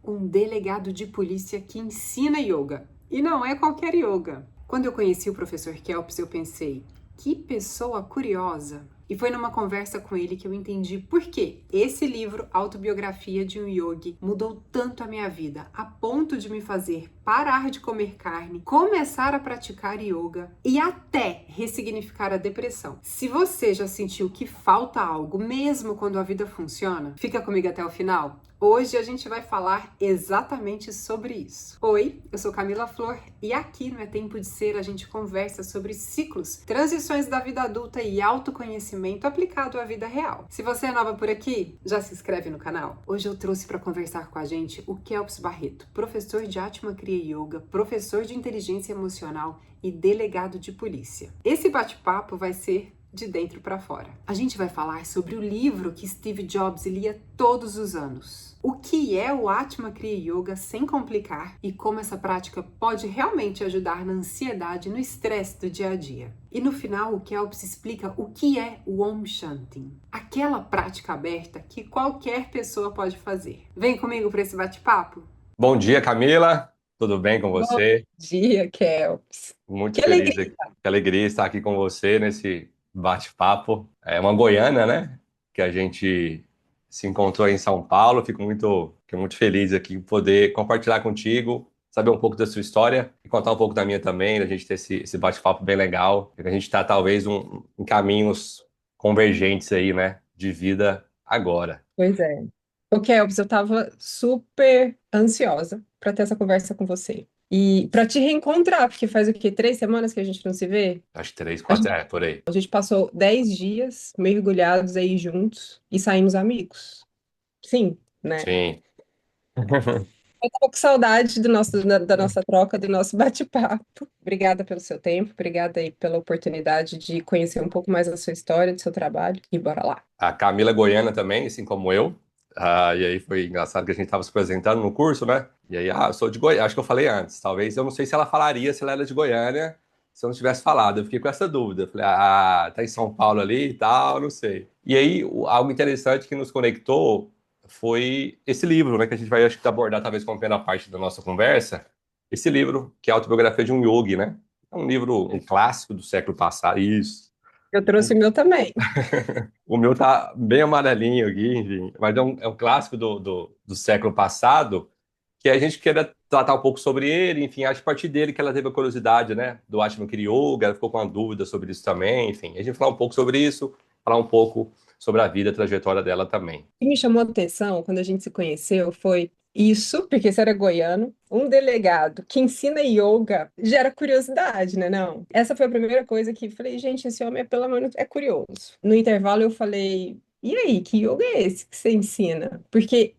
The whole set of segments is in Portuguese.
um delegado de polícia que ensina yoga. E não é qualquer yoga. Quando eu conheci o professor Kelps, eu pensei, que pessoa curiosa. E foi numa conversa com ele que eu entendi por que esse livro, Autobiografia de um Yogi, mudou tanto a minha vida, a ponto de me fazer parar de comer carne, começar a praticar yoga e até ressignificar a depressão. Se você já sentiu que falta algo, mesmo quando a vida funciona, fica comigo até o final. Hoje a gente vai falar exatamente sobre isso. Oi, eu sou Camila Flor e aqui no É Tempo de Ser a gente conversa sobre ciclos, transições da vida adulta e autoconhecimento aplicado à vida real. Se você é nova por aqui, já se inscreve no canal. Hoje eu trouxe para conversar com a gente o Kelps Barreto, professor de Atma Kriya Yoga, professor de inteligência emocional e delegado de polícia. Esse bate-papo vai ser de dentro para fora. A gente vai falar sobre o livro que Steve Jobs lia todos os anos. O que é o Atma Kriya Yoga sem complicar e como essa prática pode realmente ajudar na ansiedade e no estresse do dia a dia. E no final, o Kelps explica o que é o Om Shanti, aquela prática aberta que qualquer pessoa pode fazer. Vem comigo para esse bate-papo? Bom dia, Camila. Tudo bem com Bom você? dia, Kelps. Muito Que feliz, alegria. que alegria estar aqui com você nesse bate-papo. É uma goiana, né? Que a gente se encontrou em São Paulo. Fico muito feliz aqui em poder compartilhar contigo, saber um pouco da sua história e contar um pouco da minha também, da gente ter esse bate-papo bem legal. A gente está talvez em caminhos convergentes aí, né? De vida agora. Pois é. O Kelps, eu estava super ansiosa para ter essa conversa com você. E para te reencontrar, porque faz o quê? 3 semanas que a gente não se vê? Acho que três, A quatro, gente, por aí. a gente passou 10 dias mergulhados aí juntos e saímos amigos. Sim, né? Sim. Eu tava com saudade da nossa troca, do nosso bate-papo. Obrigada pelo seu tempo, obrigada aí pela oportunidade de conhecer um pouco mais da sua história, do seu trabalho. E bora lá. A Camila é goiana também, assim como eu. E aí foi engraçado que a gente estava se apresentando no curso, né? E aí, eu sou de Goiânia. Acho que eu falei antes. Talvez eu não sei se ela falaria se ela era de Goiânia, se eu não tivesse falado. Eu fiquei com essa dúvida. Eu falei, tá em São Paulo ali e tal, não sei. E aí, algo interessante que nos conectou foi esse livro, né? Que a gente vai, acho que, abordar talvez como primeira parte da nossa conversa. Esse livro, que é a Autobiografia de um Yogi, né? É um livro, um clássico do século passado. Isso. Eu trouxe o meu também. O meu tá bem amarelinho aqui, enfim, mas é um clássico do século passado que a gente queria tratar um pouco sobre ele, enfim, acho que a partir dele que ela teve a curiosidade, né, do Atman Kriya Yoga, ela ficou com uma dúvida sobre isso também, enfim, a gente falar um pouco sobre isso, falar um pouco sobre a vida, a trajetória dela também. O que me chamou a atenção quando a gente se conheceu foi isso, porque você era goiano, um delegado que ensina yoga gera curiosidade, né? Não. Essa foi a primeira coisa que falei, gente, esse homem é pelo menos é curioso. No intervalo eu falei, e aí, que yoga é esse que você ensina? Porque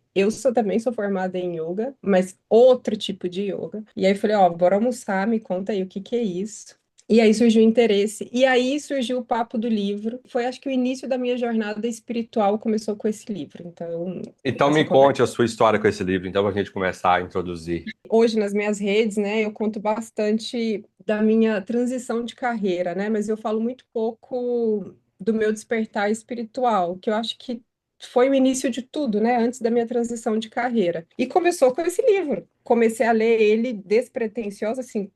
também sou formada em yoga, mas outro tipo de yoga. E aí eu falei, ó, bora almoçar, me conta aí o que que é isso. E aí surgiu o interesse. E aí surgiu o papo do livro. Foi, acho que, o início da minha jornada espiritual começou com esse livro. Então, Então essa me conversa. conte a sua história com esse livro, então, para a gente começar a introduzir. Hoje, nas minhas redes, né, eu conto bastante da minha transição de carreira, né? Mas eu falo muito pouco do meu despertar espiritual, que eu acho que foi o início de tudo, né? Antes da minha transição de carreira. E começou com esse livro. Comecei a ler ele despretensiosa, assim,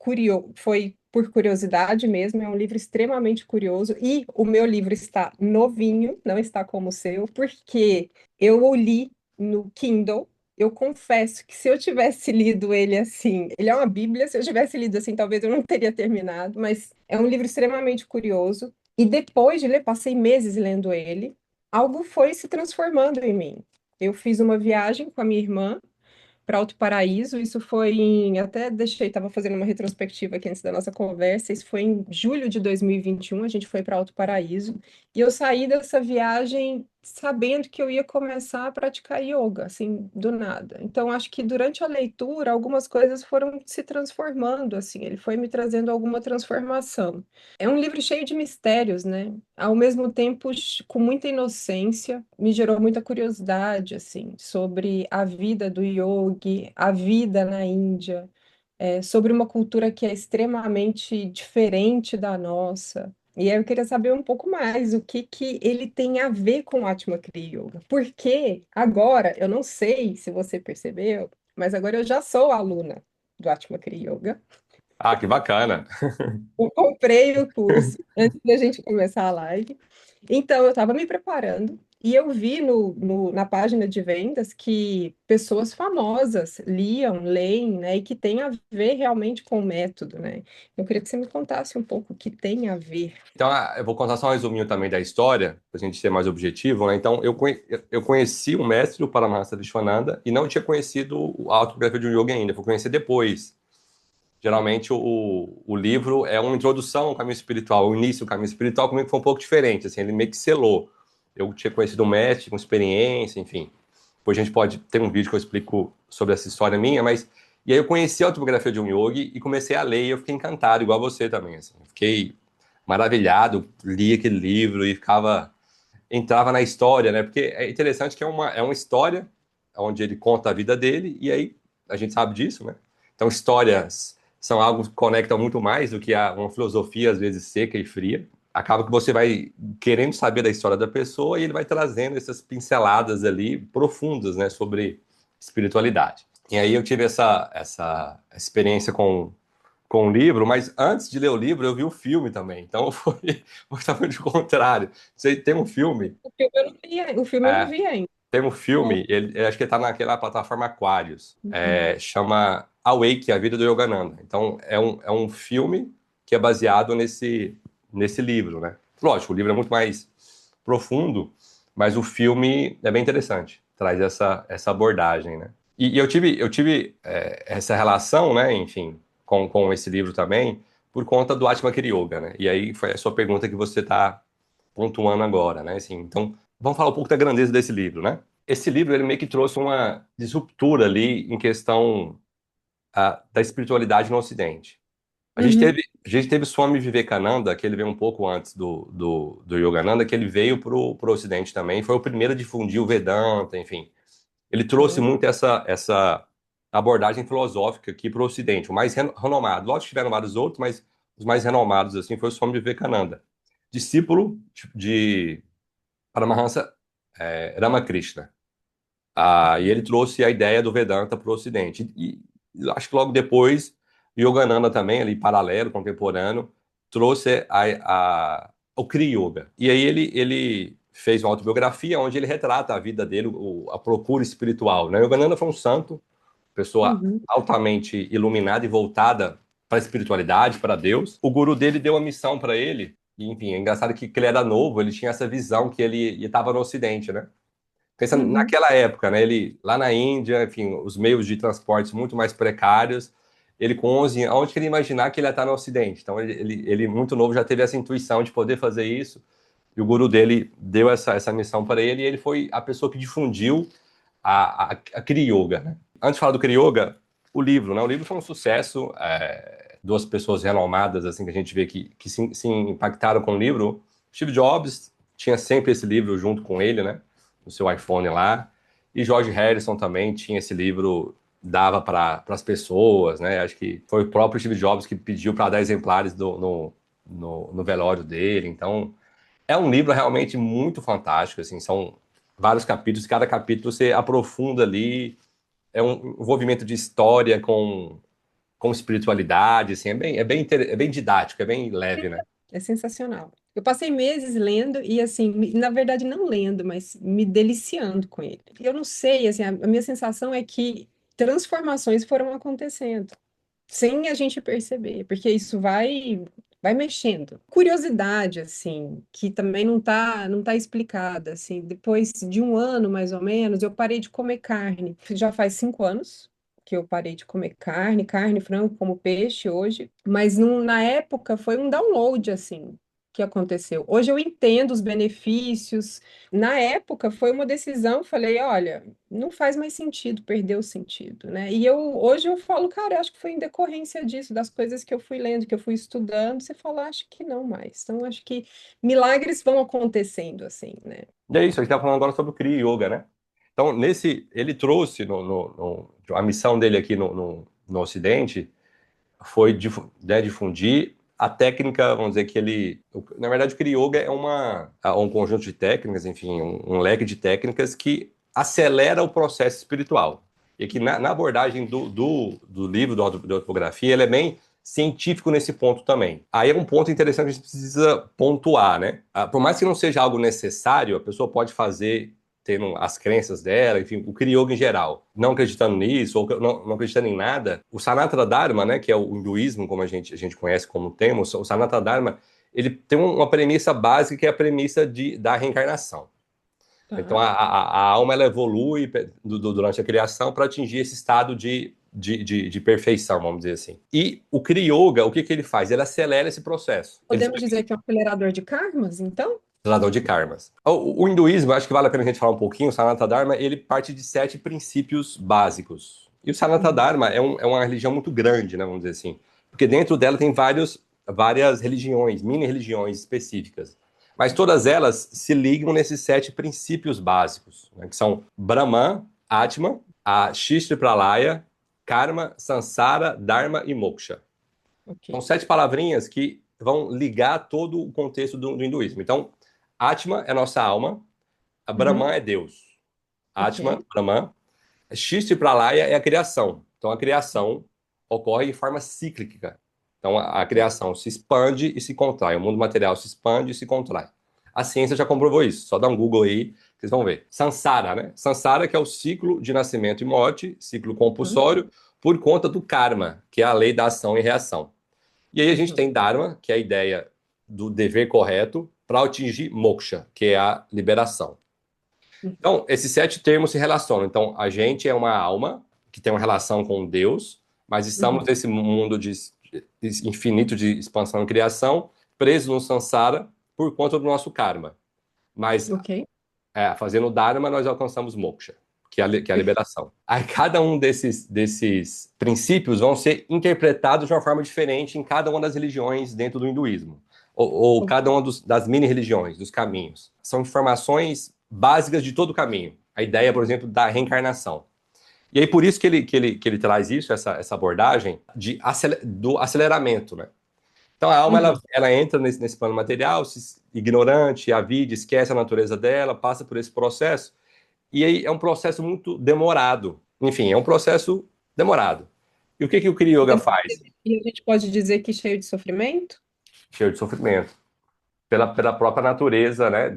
foi por curiosidade mesmo, é um livro extremamente curioso. E o meu livro está novinho, não está como o seu, porque eu o li no Kindle. Eu confesso que se eu tivesse lido ele assim, ele é uma bíblia, se eu tivesse lido assim, talvez eu não teria terminado, mas é um livro extremamente curioso. E depois de ler, passei meses lendo ele, algo foi se transformando em mim. Eu fiz uma viagem com a minha irmã para Alto Paraíso. Isso foi até deixei, estava fazendo uma retrospectiva aqui antes da nossa conversa. Isso foi em julho de 2021. A gente foi para Alto Paraíso e eu saí dessa viagem sabendo que eu ia começar a praticar yoga, assim, do nada. Então, acho que durante a leitura, algumas coisas foram se transformando, assim, ele foi me trazendo alguma transformação. É um livro cheio de mistérios, né? Ao mesmo tempo, com muita inocência, me gerou muita curiosidade, assim, sobre a vida do yogi, a vida na Índia, sobre uma cultura que é extremamente diferente da nossa. E aí eu queria saber um pouco mais o que que ele tem a ver com o Atma Kriya Yoga. Porque agora, eu não sei se você percebeu, mas agora eu já sou aluna do Atma Kriya Yoga. Ah, que bacana. Eu comprei o curso antes da gente começar a live. Então, eu estava me preparando e eu vi na página de vendas que pessoas famosas leem, né, e que tem a ver realmente com o método, né? Eu queria que você me contasse um pouco o que tem a ver. Então, eu vou contar só um resuminho também da história, para a gente ser mais objetivo, né? Então, eu conheci o mestre, o Paramahansa Vishwananda, e não tinha conhecido a autografia de um yoga ainda, fui conhecer depois. Geralmente, o livro é uma introdução ao caminho espiritual, o início do caminho espiritual, comigo foi um pouco diferente, assim, ele meio que selou. Eu tinha conhecido o mestre com experiência, enfim. Depois a gente pode ter um vídeo que eu explico sobre essa história minha, mas... E aí eu conheci a autobiografia de um yogi e comecei a ler e eu fiquei encantado, igual você também, assim. Fiquei maravilhado, li aquele livro e entrava na história, né? Porque é interessante que é uma história onde ele conta a vida dele e aí a gente sabe disso, né? Então histórias são algo que conectam muito mais do que uma filosofia às vezes seca e fria. Acaba que você vai querendo saber da história da pessoa e ele vai trazendo essas pinceladas ali profundas, né, sobre espiritualidade. E aí eu tive essa experiência com o livro, mas antes de ler o livro, eu vi o filme também. Então foi totalmente o contrário. Você tem um filme, O filme eu não é, vi ainda. tem um filme, eu acho que ele tá naquela plataforma Aquarius, Uhum. chama Awake, a vida do Yogananda. Então é um filme que é baseado nesse livro, né? Lógico, o livro é muito mais profundo, mas o filme é bem interessante, traz essa abordagem, né? E eu tive essa relação, né, enfim, com esse livro também, por conta do Atma Kriya Yoga, né? E aí foi a sua pergunta que você está pontuando agora, né? Assim, então, vamos falar um pouco da grandeza desse livro, né? Esse livro, ele meio que trouxe uma disruptura ali em questão da espiritualidade no Ocidente. A gente Uhum. teve, a gente teve Swami Vivekananda, que ele veio um pouco antes do Yogananda, que ele veio pro Ocidente também, foi o primeiro a difundir o Vedanta, enfim. Ele trouxe Uhum. muito essa abordagem filosófica aqui para o Ocidente, o mais renomado. Lógico que tiveram vários outros, mas os mais renomados assim foi o Swami Vivekananda, discípulo de Paramahansa Ramakrishna. E ele trouxe a ideia do Vedanta para o Ocidente. E acho que logo depois, Yogananda também, ali paralelo, contemporâneo, trouxe o Kriya Yoga. E aí ele fez uma autobiografia onde ele retrata a vida dele, a procura espiritual, né? Yogananda foi um santo, pessoa Uhum. altamente iluminada e voltada para a espiritualidade, para Deus. O guru dele deu uma missão para ele, e, enfim, é engraçado que ele era novo, ele tinha essa visão que ele estava no Ocidente, né? Pensando Uhum. naquela época, né? Ele lá na Índia, enfim, os meios de transportes muito mais precários. Ele com 11 anos, onde que ele ia imaginar que ele ia estar no Ocidente? Então ele muito novo já teve essa intuição de poder fazer isso. E o guru dele deu essa missão para ele e ele foi a pessoa que difundiu a Kriya Yoga, né? Antes de falar do Kriya Yoga, o livro, né? O livro foi um sucesso. Duas pessoas renomadas assim que a gente vê que se impactaram com o livro. Steve Jobs tinha sempre esse livro junto com ele, né? No seu iPhone lá. E George Harrison também tinha esse livro, dava para as pessoas, né? Acho que foi o próprio Steve Jobs que pediu para dar exemplares no velório dele. Então, é um livro realmente muito fantástico, assim, são vários capítulos, cada capítulo você aprofunda ali, é um envolvimento de história com espiritualidade, assim, é bem didático, é bem leve, né? É sensacional. Eu passei meses lendo e, assim, na verdade, não lendo, mas me deliciando com ele. Eu não sei, assim, a minha sensação é que transformações foram acontecendo sem a gente perceber, porque isso vai mexendo. Curiosidade, assim, que também não tá explicada, assim, depois de um ano, mais ou menos, eu parei de comer carne. Já faz 5 anos que eu parei de comer carne, frango, como peixe hoje, mas na época foi um download, assim, que aconteceu. Hoje eu entendo os benefícios. Na época foi uma decisão, eu falei, olha, não faz mais sentido, perdeu o sentido, né? E hoje eu falo, cara, eu acho que foi em decorrência disso, das coisas que eu fui lendo, que eu fui estudando, você fala, acho que não mais. Então, acho que milagres vão acontecendo, assim, né? E é isso, a gente está falando agora sobre o Kriya Yoga, né? Então, ele trouxe a missão dele aqui no Ocidente foi difundir a técnica, vamos dizer que na verdade, o Kriya Yoga é um conjunto de técnicas, enfim, um leque de técnicas que acelera o processo espiritual. E aqui na abordagem do livro do Autobiografia, ele é bem científico nesse ponto também. Aí é um ponto interessante que a gente precisa pontuar, né? Por mais que não seja algo necessário, a pessoa pode fazer tendo as crenças dela, enfim, o Kriya Yoga em geral, não acreditando nisso, ou não acreditando em nada. O Sanatana Dharma, né, que é o hinduísmo, como a gente conhece como termo, o Sanatana Dharma, ele tem uma premissa básica, que é a premissa da reencarnação. Tá. Então, a alma, ela evolui durante a criação para atingir esse estado de perfeição, vamos dizer assim. E o Kriya Yoga, o que ele faz? Ele acelera esse processo. Podemos dizer que é um acelerador de karmas, então? Acelerador de karmas. O hinduísmo, acho que vale a pena a gente falar um pouquinho, o Sanatana Dharma, ele parte de 7 princípios básicos. E o Sanatana Dharma é uma religião muito grande, né, vamos dizer assim. Porque dentro dela tem várias religiões, mini-religiões específicas. Mas todas elas se ligam nesses 7 princípios básicos, né, que são Brahman, Atma, a Shishti Pralaya, Karma, Sansara, Dharma e Moksha. Okay. São 7 palavrinhas que vão ligar todo o contexto do hinduísmo. Então, Atma é nossa alma, a Brahman é Deus. Atma, Okay. Brahman. Shishti Pralaya é a criação. Então, a criação ocorre em forma cíclica. Então, a criação se expande e se contrai. O mundo material se expande e se contrai. A ciência já comprovou isso. Só dá um Google aí, vocês vão ver. Sansara, né? Sansara, que é o ciclo de nascimento e morte, ciclo compulsório, por conta do karma, que é a lei da ação e reação. E aí a gente tem Dharma, que é a ideia do dever correto, para atingir Moksha, que é a liberação. Então, esses 7 termos se relacionam. Então, a gente é uma alma que tem uma relação com Deus, mas estamos nesse mundo de infinito de expansão e criação, presos no Sansara por conta do nosso karma. Mas, fazendo Dharma, nós alcançamos Moksha, que é a liberação. Aí, cada um desses princípios vão ser interpretados de uma forma diferente em cada uma das religiões dentro do hinduísmo. Ou cada uma das mini-religiões, dos caminhos. São informações básicas de todo o caminho. A ideia, por exemplo, da reencarnação. E aí, por isso que ele traz isso, essa abordagem do aceleramento, né? Então, a alma, ela entra nesse plano material, ignorante, a vida, esquece a natureza dela, passa por esse processo. E aí, é um processo muito demorado. Enfim, é um processo demorado. E o que o Kriya Yoga faz? E a gente pode dizer que cheio de sofrimento? Cheio de sofrimento. Pela própria natureza, né,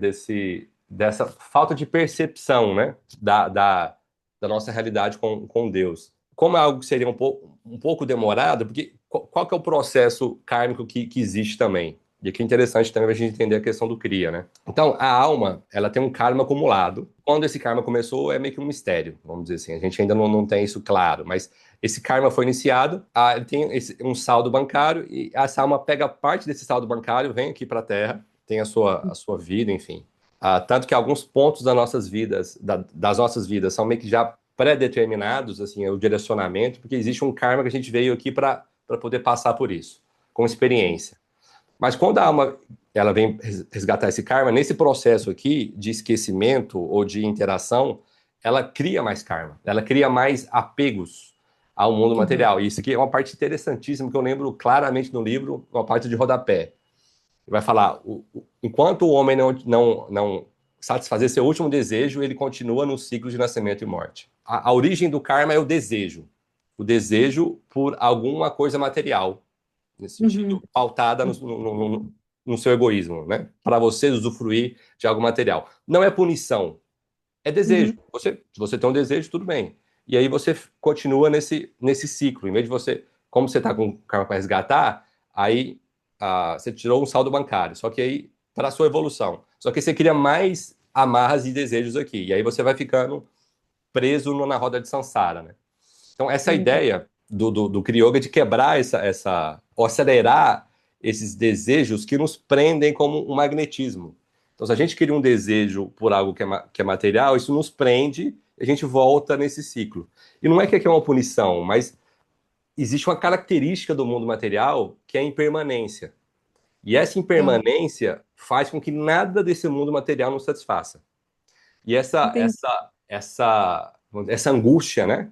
dessa falta de percepção, né, da nossa realidade com Deus. Como é algo que seria um pouco demorado, porque qual que é o processo kármico que existe também? E aqui é interessante também a gente entender a questão do Kriya, né? Então, a alma, ela tem um karma acumulado. Quando esse karma começou, é meio que um mistério, vamos dizer assim. A gente ainda não tem isso claro, mas esse karma foi iniciado, ele tem um saldo bancário, e essa alma pega parte desse saldo bancário, vem aqui para a Terra, tem a sua vida, enfim. Tanto que alguns pontos das nossas vidas são meio que já pré-determinados, assim, o direcionamento, porque existe um karma que a gente veio aqui para poder passar por isso, com experiência. Mas quando a alma ela vem resgatar esse karma, nesse processo aqui de esquecimento ou de interação, ela cria mais karma, ela cria mais apegos ao mundo material. E isso aqui é uma parte interessantíssima que eu lembro claramente no livro, uma parte de rodapé. Vai falar, enquanto o homem não satisfazer seu último desejo, ele continua no ciclo de nascimento e morte. A origem do karma é o desejo por alguma coisa material, nesse sentido, pautada no seu egoísmo, né? Para você usufruir de algo material. Não é punição, é desejo. Você tem um desejo, tudo bem. E aí você continua nesse ciclo. Em vez de você, como você está com karma para resgatar, aí você tirou um saldo bancário. Só que aí, para a sua evolução. Só que você cria mais amarras e desejos aqui. E aí você vai ficando preso na roda de Sansara, né? Então, essa ideia do Kriya Yoga de quebrar ou acelerar esses desejos que nos prendem como um magnetismo. Então, se a gente cria um desejo por algo que é material, isso nos prende e a gente volta nesse ciclo. E não é que aqui é uma punição, mas existe uma característica do mundo material que é a impermanência. E essa impermanência faz com que nada desse mundo material nos satisfaça. E essa angústia, né?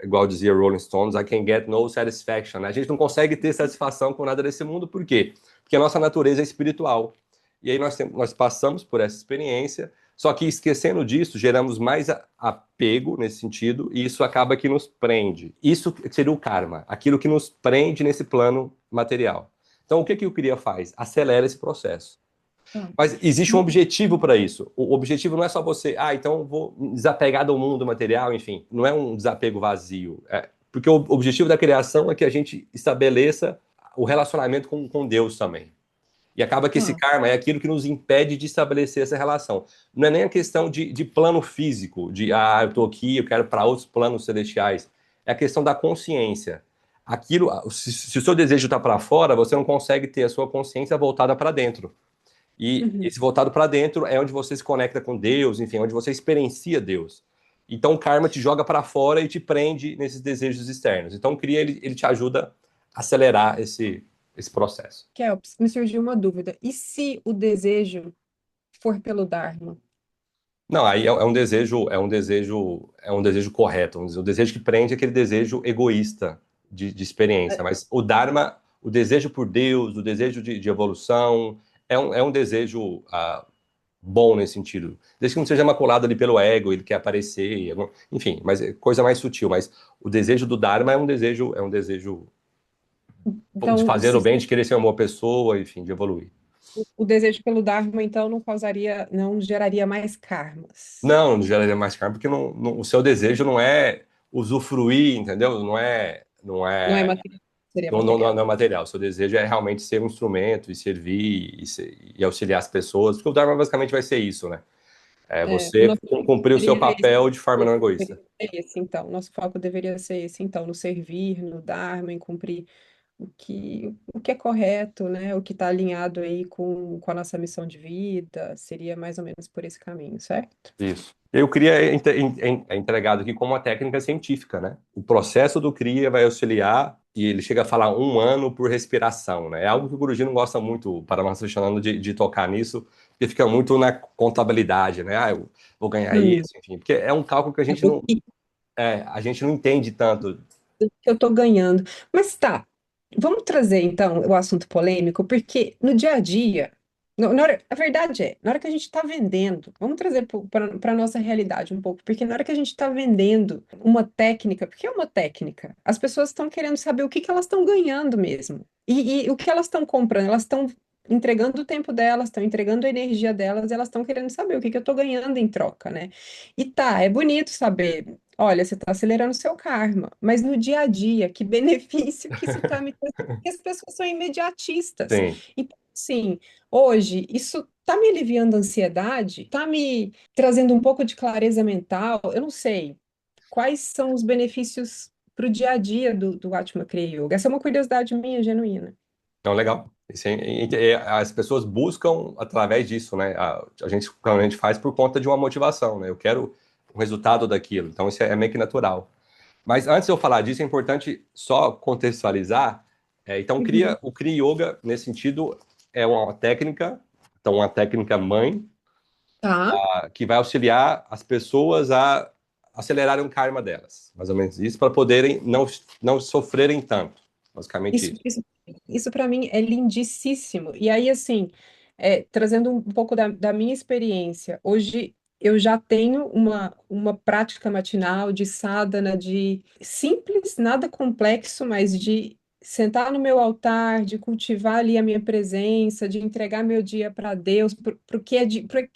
Igual dizia Rolling Stones, I can get no satisfaction. Né? A gente não consegue ter satisfação com nada desse mundo, por quê? Porque a nossa natureza é espiritual. E aí nós passamos por essa experiência, Só que esquecendo disso, geramos mais apego nesse sentido, e isso acaba que nos prende. Isso seria o karma, aquilo que nos prende nesse plano material. Então, o que que o Kriya faz? Acelera esse processo. Ah, Mas existe um objetivo para isso. O objetivo não é só você, então eu vou desapegar do mundo material, enfim. Não é um desapego vazio. Porque o objetivo da criação é que a gente estabeleça o relacionamento com Deus também. E acaba que esse ah, karma é aquilo que nos impede de estabelecer essa relação. Não é nem a questão de plano físico, eu estou aqui, eu quero para outros planos celestiais. É a questão da consciência. Aquilo, se o seu desejo está para fora, você não consegue ter a sua consciência voltada para dentro. E uhum. esse voltado para dentro é onde você se conecta com Deus, enfim, onde você experiencia Deus. Então o karma te joga para fora e te prende nesses desejos externos. Então o Kriya, ele te ajuda a acelerar esse processo. Kelps, me surgiu uma dúvida. E se o desejo for pelo Dharma? Não, aí é um desejo correto, vamos dizer, o desejo que prende é aquele desejo egoísta de experiência, mas o Dharma, o desejo por Deus, o desejo de evolução, é um desejo bom nesse sentido, desde que não seja maculado ali pelo ego, ele quer aparecer, enfim, mas é coisa mais sutil, mas o desejo do Dharma é um desejo de Então, fazer o bem, de querer ser uma boa pessoa, enfim, de evoluir. o desejo pelo Dharma, então, não causaria, não geraria mais karmas. Não geraria mais karma, porque o seu desejo não é usufruir, entendeu? Não é, não Não é é, material, seria não é material. material. O seu desejo é realmente ser um instrumento e servir e auxiliar as pessoas, porque o Dharma basicamente vai ser isso, né? É O você nosso cumprir o seu deveria papel de forma não egoísta. ser esse, então. Nosso foco deveria ser esse, então, no servir, no Dharma, em cumprir o que é correto, né? O que está alinhado aí com a nossa missão de vida, seria mais ou menos por esse caminho, certo? Isso. Eu queria é entregado aqui como uma técnica científica, né? O processo do Kriya vai auxiliar e ele chega a falar 1 ano por respiração, né? É algo que o Guruji não gosta muito, para Paramahansa de tocar nisso, porque fica muito na contabilidade, né? Eu vou ganhar Hum, isso, enfim, porque é um cálculo que a gente o não, que a gente não entende tanto. eu estou ganhando. Mas tá, vamos trazer então o assunto polêmico, porque no dia a dia, a verdade é, na hora que a gente está vendendo, vamos trazer para a nossa realidade um pouco, porque na hora que a gente está vendendo uma técnica, porque é uma técnica, as pessoas estão querendo saber o que que elas estão ganhando mesmo. E o que elas estão comprando, elas estão entregando o tempo delas, estão entregando a energia delas, elas estão querendo saber o que que eu estou ganhando em troca, né? E tá, é bonito saber. Olha, você está acelerando o seu karma, mas no dia a dia, que benefício que isso está me trazendo? Porque as pessoas são imediatistas. Sim. Então, sim, hoje, isso está me aliviando a ansiedade, está me trazendo um pouco de clareza mental. Eu não sei quais são os benefícios para o dia a dia do Atma Kriya Yoga. Essa é uma curiosidade minha, genuína. Então, legal. As pessoas buscam através disso, né? A gente faz por conta de uma motivação, né? Eu quero o resultado daquilo. Então, isso é meio que natural. Mas antes de eu falar disso, é importante só contextualizar. Então, Uhum. o Kriya Yoga, nesse sentido, é uma técnica, então uma técnica mãe, Tá. que vai auxiliar as pessoas a acelerarem o karma delas. Mais ou menos isso, para poderem não sofrerem tanto. Basicamente Isso, isso. isso, isso para mim é lindíssimo. E aí, assim, trazendo um pouco da minha experiência, hoje eu já tenho uma prática matinal de sadhana, de simples, nada complexo, mas de sentar no meu altar, de cultivar ali a minha presença, de entregar meu dia para Deus, pro que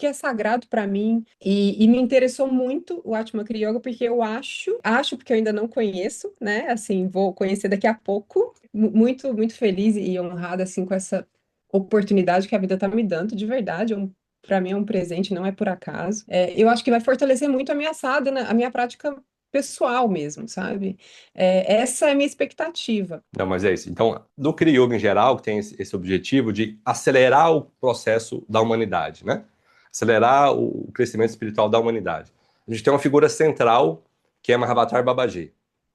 é sagrado para mim. E me interessou muito o Atma Kriya Yoga, porque eu acho, porque eu ainda não conheço, né? Assim, vou conhecer daqui a pouco muito, muito feliz e honrada assim com essa oportunidade que a vida está me dando, de verdade. Para mim é um presente, não é por acaso. Eu acho que vai fortalecer muito a minha sadhana, a minha prática pessoal mesmo, sabe? Essa é a minha expectativa. Não, mas é isso. Então, do Kriya Yoga em geral, que tem esse objetivo de acelerar o processo da humanidade, né? Acelerar o crescimento espiritual da humanidade. A gente tem uma figura central, que é Mahavatar Babaji.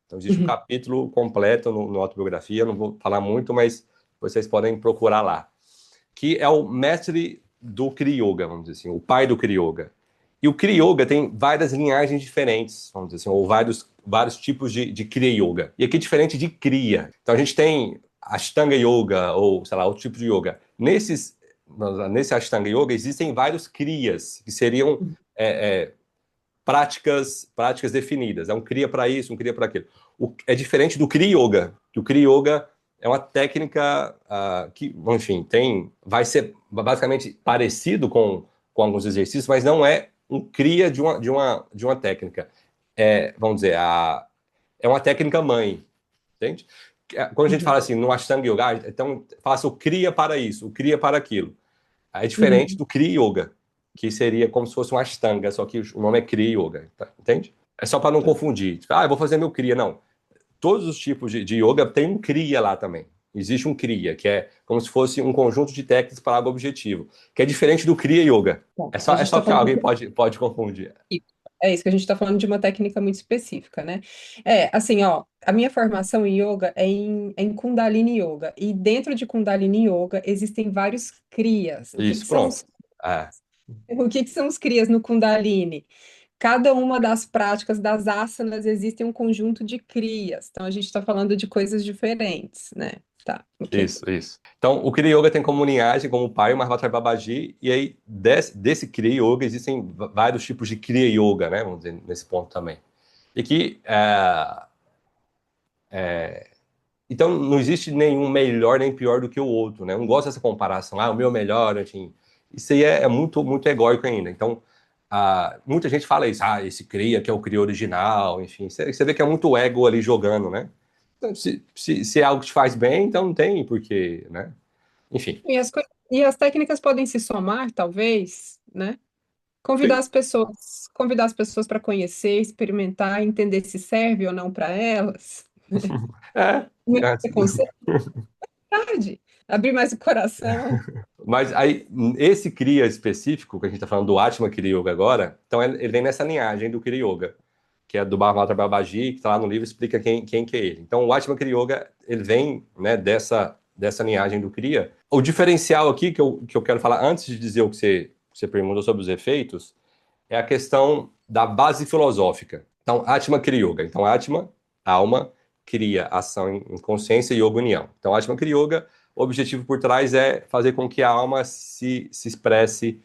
Então, existe um Uhum. capítulo completo no Autobiografia, eu não vou falar muito, mas vocês podem procurar lá. Que é o mestre do Kriya Yoga, vamos dizer assim, o pai do Kriya Yoga. E o Kriya Yoga tem várias linhagens diferentes, vamos dizer assim, ou vários tipos de Kriya Yoga. E aqui é diferente de Kriya. Então a gente tem Ashtanga Yoga, ou sei lá, outro tipo de yoga. nesse Ashtanga Yoga existem vários kriyas, que seriam práticas definidas. É um kriya para isso, um kriya para aquilo. É diferente do Kriya Yoga, que o Kriya Yoga é uma técnica que, enfim, vai ser basicamente parecido com alguns exercícios, mas não é um kriya de uma técnica. Vamos dizer, é uma técnica mãe, entende? Quando a gente fala assim, no Ashtanga Yoga, então faça o kriya para isso, o kriya para aquilo. É diferente do Kriya Yoga, que seria como se fosse um Ashtanga, só que o nome é Kriya Yoga, tá? Entende? É só para não confundir. Tipo, eu vou fazer meu Kriya. Não. Todos os tipos de yoga tem um Kriya lá também. Existe um Kriya, que é como se fosse um conjunto de técnicas para algo objetivo, que é diferente do Kriya Yoga. Bom, É a gente só está que falando alguém pode confundir. É isso que a gente está falando de uma técnica muito específica, né? Assim, ó, a minha formação em yoga é em Kundalini Yoga. E dentro de Kundalini Yoga existem vários kriyas. Isso, pronto. É. O que que são os kriyas no Kundalini? Cada uma das práticas das asanas existem um conjunto de kriyas. Então a gente está falando de coisas diferentes, né? Tá, ok. Isso. Então, o Kriya Yoga tem como linhagem, como pai, o Mahavatar Babaji, e aí desse Kriya Yoga existem vários tipos de Kriya Yoga, né? Vamos dizer, nesse ponto também. E que então, não existe nenhum melhor nem pior do que o outro, né? Eu não gosto dessa comparação, o meu melhor, enfim. Isso aí é muito, muito egóico ainda. Então, muita gente fala isso, esse Kriya que é o Kriya original, enfim. Você vê que é muito ego ali jogando, né? Então, se é algo que te faz bem, então não tem porquê, né? Enfim. E as técnicas podem se somar, talvez, né? Sim. Convidar as pessoas para conhecer, experimentar, entender se serve ou não para elas. É, Não é é. preconceito, verdade. Abrir mais o coração. Mas aí, esse Kriya específico, que a gente está falando do Atma Kriya Yoga agora, então ele vem nessa linhagem do Kriya Yoga, que é do Bhavata Babaji, que está lá no livro, explica quem que é ele. Então, o Atma Kriya Yoga, ele vem, né, dessa linhagem do Kriya. O diferencial aqui, que eu quero falar, antes de dizer o que você perguntou sobre os efeitos, é a questão da base filosófica. Então, Atma Kriya Yoga. Então, Atma, alma, Kriya, ação em consciência, e Yoga, união. Então, Atma Kriya Yoga, o objetivo por trás é fazer com que a alma se expresse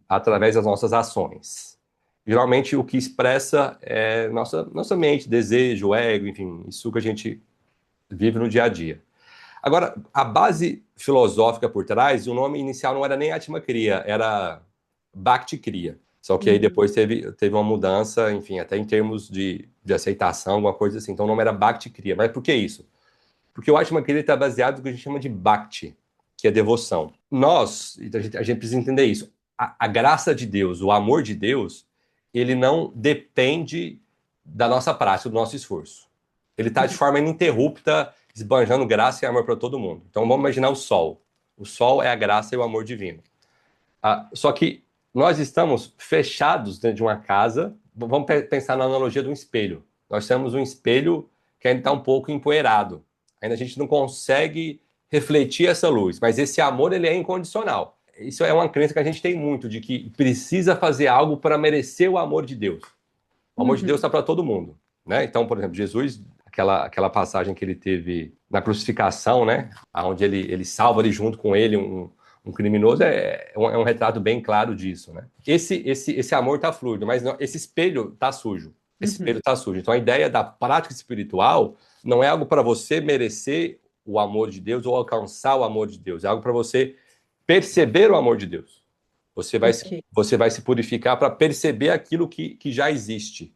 através das nossas ações. Geralmente, o que expressa é nossa mente, desejo, ego, enfim, isso que a gente vive no dia a dia. Agora, a base filosófica por trás, o nome inicial não era nem Atma Kriya, era Bhakti Kriya. Só que aí depois teve uma mudança, enfim, até em termos de aceitação, alguma coisa assim. Então o nome era Bhakti Kriya. Mas por que isso? Porque o Atma Kriya está baseado no que a gente chama de Bhakti, que é devoção. A gente precisa entender isso. A graça de Deus, o amor de Deus, ele não depende da nossa prática, do nosso esforço. Ele está de forma ininterrupta, esbanjando graça e amor para todo mundo. Então vamos imaginar o sol. O sol é a graça e o amor divino. Só que nós estamos fechados dentro de uma casa. Vamos pensar na analogia de um espelho. Nós temos um espelho que ainda está um pouco empoeirado. Ainda a gente não consegue refletir essa luz, mas esse amor ele é incondicional. Isso é uma crença que a gente tem muito, de que precisa fazer algo para merecer o amor de Deus. O amor de Deus está para todo mundo, né? Então, por exemplo, Jesus, aquela passagem que ele teve na crucificação, né? Onde ele salva ali junto com ele um criminoso, é um retrato bem claro disso, né? Esse amor está fluido, mas não, esse espelho está sujo. Esse espelho está sujo. Então, a ideia da prática espiritual não é algo para você merecer o amor de Deus ou alcançar o amor de Deus. É algo para você perceber o amor de Deus. Você vai se purificar para perceber aquilo que já existe.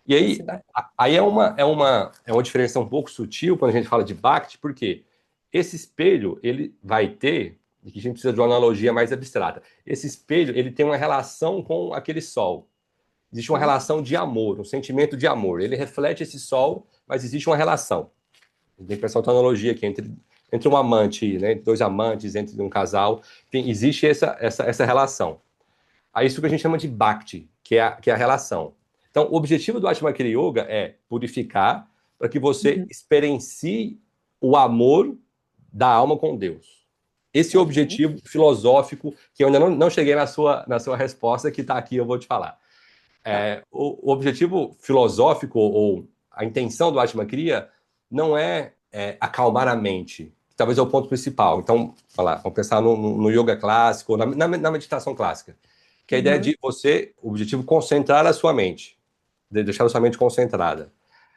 E aí é uma diferença um pouco sutil quando a gente fala de Bhakti, porque esse espelho, ele vai ter, e que a gente precisa de uma analogia mais abstrata, esse espelho, ele tem uma relação com aquele sol. Existe uma relação de amor, um sentimento de amor. Ele reflete esse sol, mas existe uma relação. Tem que pensar outra analogia aqui entre um amante, né, dois amantes, entre um casal. Enfim, existe essa relação. Aí isso que a gente chama de Bhakti, que é a relação. Então, o objetivo do Atma Kriya Yoga é purificar para que você experiencie o amor da alma com Deus. Esse é o objetivo filosófico, que eu ainda não cheguei na sua resposta, que está aqui, eu vou te falar. O objetivo filosófico, ou a intenção do Atma Kriya, não é acalmar a mente. talvez é o ponto principal. Então, vamos pensar no yoga clássico, na meditação clássica, que é a ideia Uhum. de você, o objetivo, concentrar a sua mente, de deixar a sua mente concentrada.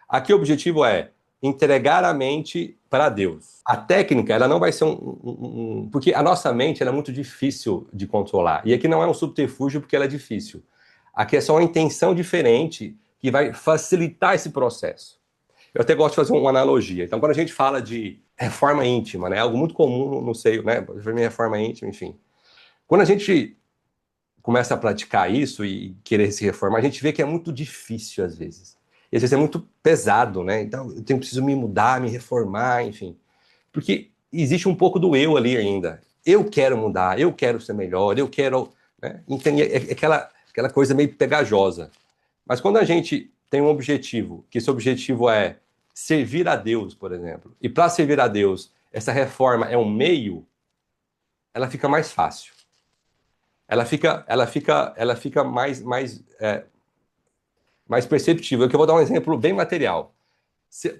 Aqui o objetivo é entregar a mente para Deus. A técnica, ela não vai ser porque a nossa mente ela é muito difícil de controlar. E aqui não é um subterfúgio porque ela é difícil. Aqui é só uma intenção diferente que vai facilitar esse processo. Eu até gosto de fazer uma analogia. Então, quando a gente fala de reforma íntima, né, algo muito comum no seio, né, reforma íntima, enfim. Quando a gente começa a praticar isso e querer se reformar, a gente vê que é muito difícil às vezes. E às vezes é muito pesado, né? Então, preciso me mudar, me reformar, enfim. Porque existe um pouco do eu ali ainda. Eu quero mudar, eu quero ser melhor, eu quero... Né? Então, é aquela coisa meio pegajosa. Mas quando a gente tem um objetivo, que esse objetivo é servir a Deus, por exemplo, e para servir a Deus, essa reforma é um meio, ela fica mais fácil. Ela fica mais perceptível. Que eu vou dar um exemplo bem material.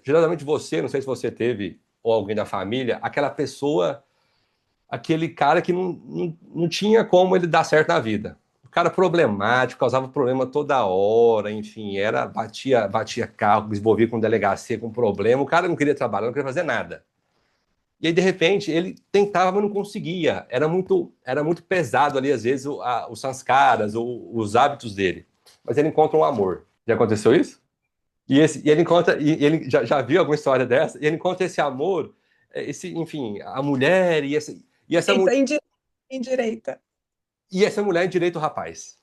Geralmente você, não sei se você teve, ou alguém da família, aquela pessoa, aquele cara que não tinha como ele dar certo na vida. O cara problemático, causava problema toda hora, enfim, batia carro, envolvia com delegacia, com problema, o cara não queria trabalhar, não queria fazer nada. E aí, de repente, ele tentava, mas não conseguia. Era muito pesado ali, às vezes, os sanskaras, os hábitos dele. Mas ele encontra um amor. Já aconteceu isso? E ele encontra, e ele já viu alguma história dessa? E ele encontra esse amor, enfim, a mulher e essa, Eita, indireita. e essa mulher em direito rapaz.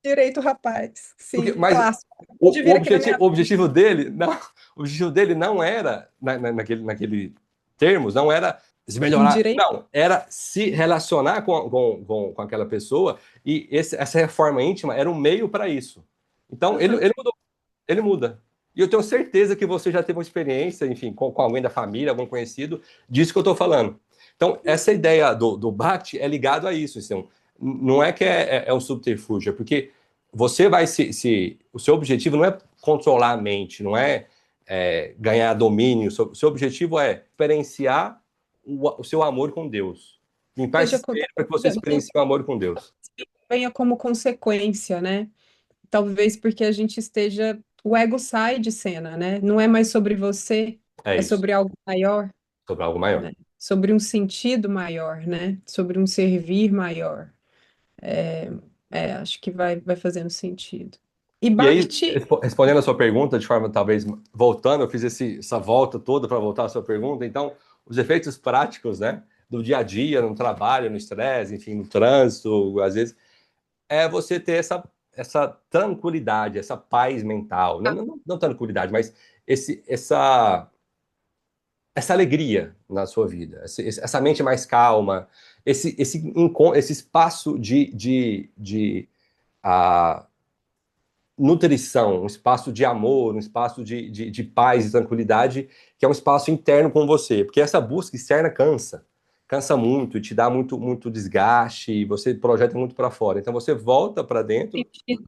Direito, rapaz. Sim, Mas clássico. Onde o, o vira aqui na objetivo, minha o objetivo dele, não, o objetivo dele não era, naquele termos, não era se melhorar, indireita. não, era se relacionar com aquela pessoa, e essa reforma íntima era um meio para isso. Então, ele mudou, ele muda. E eu tenho certeza que você já teve uma experiência, enfim, com alguém da família, algum conhecido, disso que eu estou falando. Então, essa ideia do Bhakti é ligado a isso. Assim, não é que é um subterfúgio, é porque você vai o seu objetivo não é controlar a mente, não é, ganhar domínio. O seu objetivo é experienciar o seu amor com Deus. Limpar esse Seja espelho para que você experiencie o amor com Deus. venha como consequência, né? Talvez porque a gente esteja. O ego sai de cena, né? Não é mais sobre você, É é isso, sobre algo maior, sobre algo maior. né? Sobre um sentido maior, né? Sobre um servir maior. Acho que vai fazendo sentido. E E aí, Bhakti, respondendo a sua pergunta, de forma talvez voltando, eu fiz essa volta toda para voltar à sua pergunta. Então, os efeitos práticos, né, do dia a dia, no trabalho, no estresse, enfim, no trânsito, às vezes, é você ter essa tranquilidade, essa paz mental. Não tranquilidade, mas essa alegria na sua vida, essa mente mais calma, esse espaço de nutrição, um espaço de amor, um espaço de paz e tranquilidade, que é um espaço interno com você, porque essa busca externa cansa muito e te dá muito, muito desgaste, e você projeta muito para fora. Então você volta para dentro, sentido,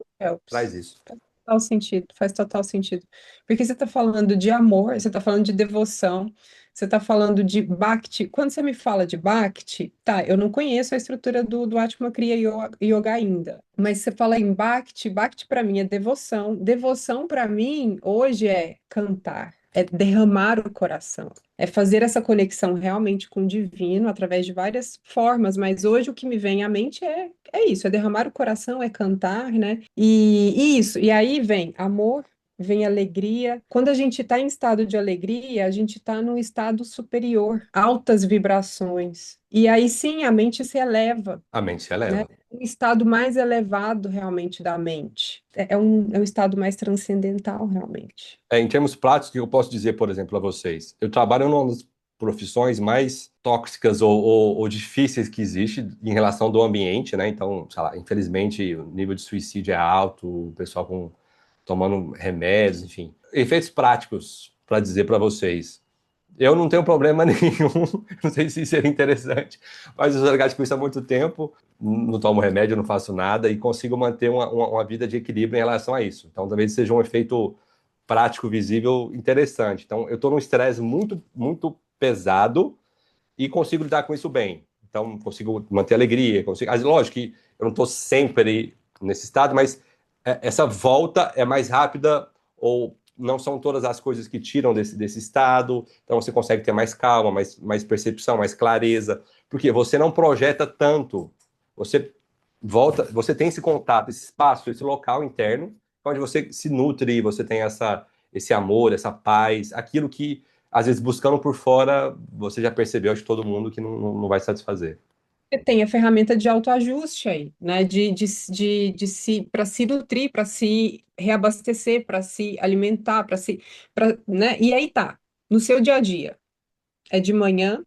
traz Phelps. isso. Total sentido, faz total sentido. Porque você está falando de amor, você está falando de devoção, você está falando de Bhakti. Quando você me fala de Bhakti, tá, eu não conheço a estrutura do Atma Kriya Yoga ainda, mas você fala em Bhakti, Bhakti para mim é devoção. Devoção para mim hoje é cantar, é derramar o coração, é fazer essa conexão realmente com o divino através de várias formas, mas hoje o que me vem à mente é isso, é derramar o coração, é cantar, né? E isso, e aí vem amor, vem alegria. Quando a gente está em estado de alegria, a gente está num estado superior, altas vibrações. E aí sim a mente se eleva, A mente se né? eleva. Um estado mais elevado realmente da mente. É um estado mais transcendental, realmente. Em termos práticos, o que eu posso dizer, por exemplo, a vocês? Eu trabalho numa das profissões mais tóxicas ou difíceis que existe em relação do ambiente, né? Então, sei lá, infelizmente, o nível de suicídio é alto, o pessoal tomando remédios, enfim. Efeitos práticos para dizer para vocês. Eu não tenho problema nenhum, não sei se seria interessante, mas eu sou ligado com isso há muito tempo, não tomo remédio, não faço nada e consigo manter uma vida de equilíbrio em relação a isso. Então, talvez seja um efeito prático, visível, interessante. Então, eu estou num estresse muito, muito pesado e consigo lidar com isso bem. Então, consigo manter alegria, consigo... Lógico que eu não estou sempre nesse estado, mas essa volta é mais rápida ou não são todas as coisas que tiram desse estado, então você consegue ter mais calma, mais percepção, mais clareza, porque você não projeta tanto, você volta, você tem esse contato, esse espaço, esse local interno, onde você se nutre, você tem esse amor, essa paz, aquilo que, às vezes, buscando por fora, você já percebeu de todo mundo que não vai satisfazer. Você tem a ferramenta de autoajuste aí, né? De se para se nutrir, para se reabastecer, para se alimentar, né? E aí tá, no seu dia a dia, é de manhã,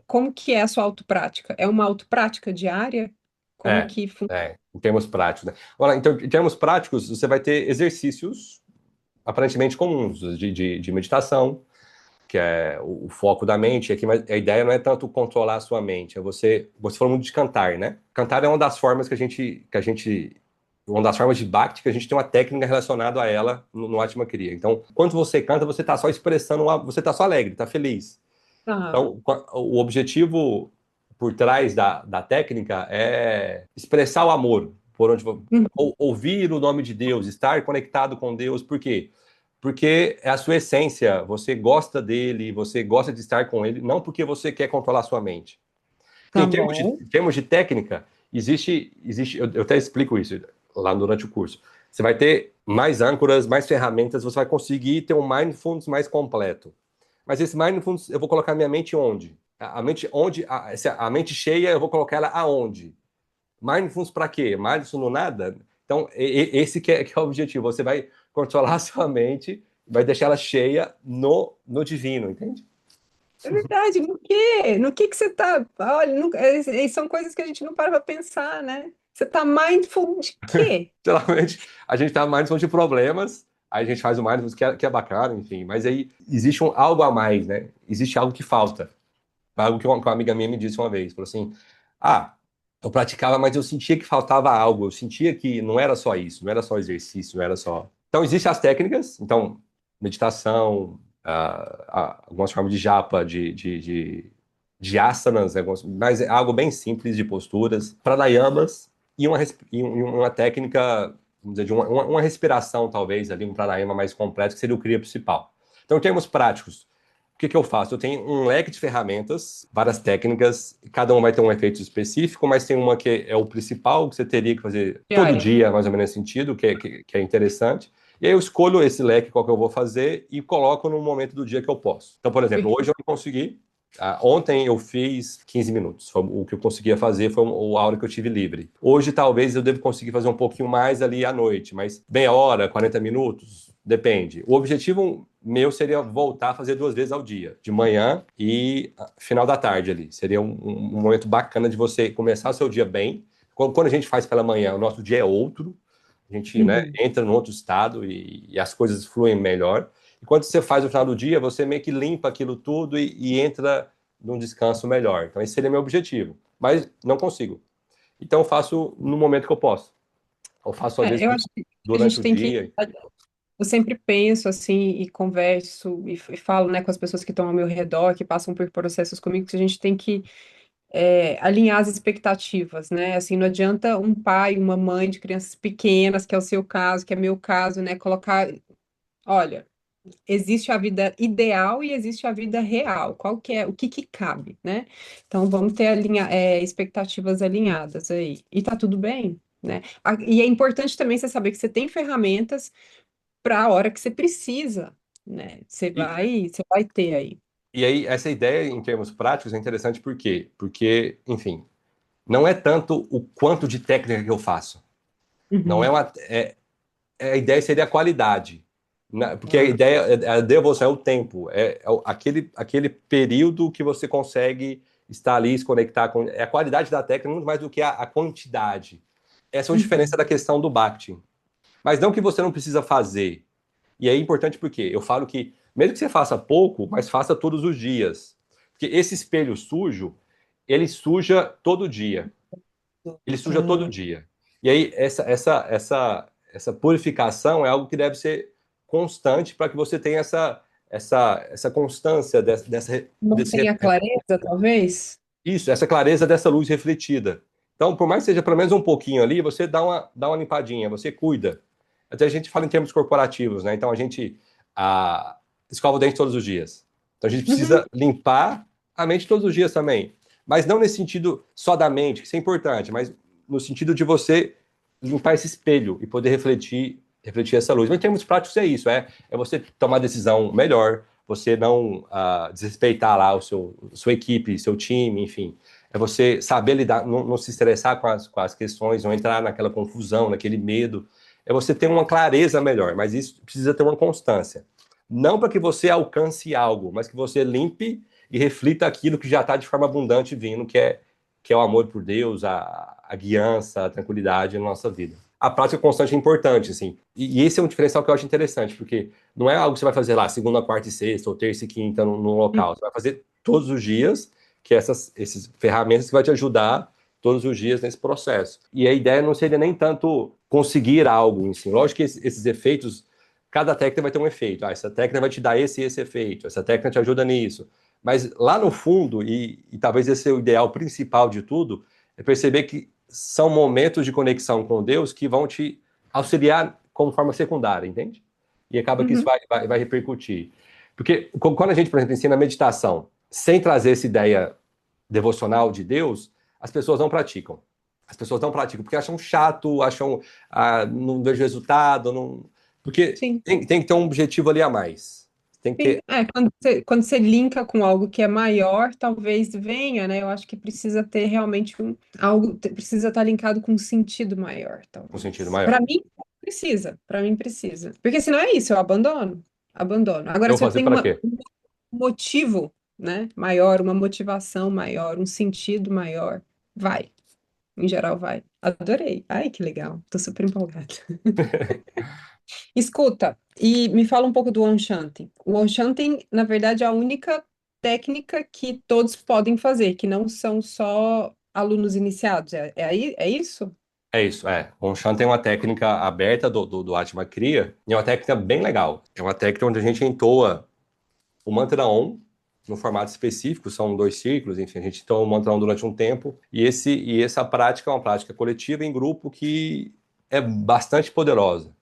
como que é a sua autoprática? É uma autoprática diária? Como É, que funciona? em termos práticos, né? Olha, então, em termos práticos, você vai ter exercícios aparentemente comuns de meditação, que é o foco da mente. Aqui, mas a ideia não é tanto controlar a sua mente, é você falou muito de cantar, né? Cantar é uma das formas uma das formas de Bhakti que a gente tem uma técnica relacionada a ela no Atma Kriya. Então, quando você canta, você está só expressando, você está só alegre, está feliz. Ah, Então, o objetivo por trás da técnica é expressar o amor, por onde ouvir o nome de Deus, estar conectado com Deus. Por quê? Porque é a sua essência, você gosta dele, você gosta de estar com ele, não porque você quer controlar a sua mente. Porque tá bom. em termos de técnica, eu até explico isso lá durante o curso. Você vai ter mais âncoras, mais ferramentas, você vai conseguir ter um mindfulness mais completo. Mas esse mindfulness, eu vou colocar minha mente onde? A mente onde? A mente cheia, eu vou colocar ela aonde? Mindfulness para quê? Mindfulness no nada? Então, esse que é o objetivo. Você vai controlar a sua mente, vai deixar ela cheia no divino, entende? É verdade, no quê? No que você tá? Olha, são coisas que a gente não para pra pensar, né? Você tá mindful de quê? Geralmente, a gente tá mindfulness de problemas, aí a gente faz o mindfulness que é bacana, enfim. Mas aí existe algo a mais, né? Existe algo que falta. Algo que uma amiga minha me disse uma vez. Falou assim, eu praticava, mas eu sentia que faltava algo. Eu sentia que não era só isso, não era só exercício, não era só... Então, existem as técnicas. Então, meditação, algumas formas de japa, de asanas, mas é algo bem simples de posturas, pranayamas e uma técnica, vamos dizer, de uma respiração, talvez, ali, um pranayama mais completo, que seria o Kriya principal. Então, em termos práticos, o que eu faço? Eu tenho um leque de ferramentas, várias técnicas, cada uma vai ter um efeito específico, mas tem uma que é o principal, que você teria que fazer todo Diária. dia, mais ou menos nesse sentido, que é interessante. E aí eu escolho esse leque, qual que eu vou fazer, e coloco no momento do dia que eu posso. Então, por exemplo, hoje eu não consegui. Ontem eu fiz 15 minutos. O que eu conseguia fazer foi a hora que eu tive livre. Hoje, talvez, eu devo conseguir fazer um pouquinho mais ali à noite, mas meia hora, 40 minutos, depende. O objetivo meu seria voltar a fazer 2 vezes ao dia, de manhã e final da tarde ali. Seria um momento bacana de você começar o seu dia bem. Quando a gente faz pela manhã, o nosso dia é outro. A gente, né, Uhum. entra num outro estado e as coisas fluem melhor. E quando você faz no final do dia, você meio que limpa aquilo tudo e entra num descanso melhor. Então, esse seria meu objetivo. Mas não consigo. Então, eu faço no momento que eu posso. Eu faço, às vezes, Eu acho que a durante gente o tem que. dia. Eu sempre penso assim e converso e falo, né, com as pessoas que estão ao meu redor, que passam por processos comigo, que a gente tem que alinhar as expectativas, né? Assim, não adianta um pai, uma mãe de crianças pequenas, que é o seu caso, que é meu caso, né, colocar, olha, existe a vida ideal e existe a vida real. Qual que é, o que que cabe, né? Então vamos ter expectativas alinhadas aí. E tá tudo bem, né? E é importante também você saber que você tem ferramentas para a hora que você precisa, né? E, Você vai ter aí. e aí, essa ideia, em termos práticos, é interessante por quê? Porque, enfim, não é tanto o quanto de técnica que eu faço. Não é Uhum. uma. A ideia seria a qualidade. Porque a Ah, ideia, a devoção é o tempo, aquele período que você consegue estar ali, se conectar com. É a qualidade da técnica muito mais do que a quantidade. Essa é a diferença uhum. da questão do Bhakti. Mas não que você não precisa fazer. E é importante porque eu falo que, mesmo que você faça pouco, mas faça todos os dias. Porque esse espelho sujo, ele suja todo dia. Ele suja todo Ah, dia. E aí, essa purificação é algo que deve ser constante para que você tenha essa constância desse Mantém a clareza, talvez? isso, essa clareza dessa luz refletida. Então, por mais que seja pelo menos um pouquinho ali, você dá uma limpadinha, você cuida. Até a gente fala em termos corporativos, né? Então, a gente escova o dente todos os dias. Então, a gente Uhum. precisa limpar a mente todos os dias também. Mas não nesse sentido só da mente, que isso é importante, mas no sentido de você limpar esse espelho e poder refletir essa luz. Mas em termos práticos é isso, é você tomar decisão melhor, você não desrespeitar lá sua equipe, seu time, enfim. É você saber lidar, não se estressar com as questões, não entrar naquela confusão, naquele medo. É você ter uma clareza melhor, mas isso precisa ter uma constância. Não para que você alcance algo, mas que você limpe e reflita aquilo que já está de forma abundante vindo, que é o amor por Deus, a guiança, a tranquilidade na nossa vida. A prática constante é importante, assim. E esse é um diferencial que eu acho interessante, porque não é algo que você vai fazer lá segunda, quarta e sexta, ou terça e quinta no local. Você vai fazer todos os dias, que essas ferramentas que vai te ajudar todos os dias nesse processo. E a ideia não seria nem tanto conseguir algo em si. Lógico que esses efeitos, cada técnica vai ter um efeito. Essa técnica vai te dar esse e esse efeito, essa técnica te ajuda nisso. Mas lá no fundo, e talvez esse é o ideal principal de tudo, é perceber que são momentos de conexão com Deus que vão te auxiliar como forma secundária, entende? E acaba que isso Uhum. vai repercutir. Porque quando a gente, por exemplo, ensina meditação sem trazer essa ideia devocional de Deus, as pessoas não praticam. As pessoas não praticam porque acham chato, acham não vejo resultado, não... porque Sim. tem que ter um objetivo ali a mais. Tem que Sim, ter. quando você linka com algo que é maior, talvez venha, né? Eu acho que precisa ter realmente precisa estar linkado com um sentido maior, Um sentido talvez. maior. Para mim precisa. Porque senão é isso, eu abandono. Agora, Eu vou se eu fazer tenho para quê? um motivo, né, maior, uma motivação maior, um sentido maior, vai. Em geral, vai. Adorei. Ai, que legal. Tô super empolgada. Escuta, e me fala um pouco do Onshantin. O Onshantin, na verdade, é a única técnica que todos podem fazer, que não são só alunos iniciados. É isso? É isso, é. O Shan tem uma técnica aberta do Atma Kriya, e é uma técnica bem legal. É uma técnica onde a gente entoa o mantra Om no formato específico, são 2 círculos, enfim, a gente entoa o mantra Om durante um tempo, e essa prática é uma prática coletiva em grupo que é bastante poderosa.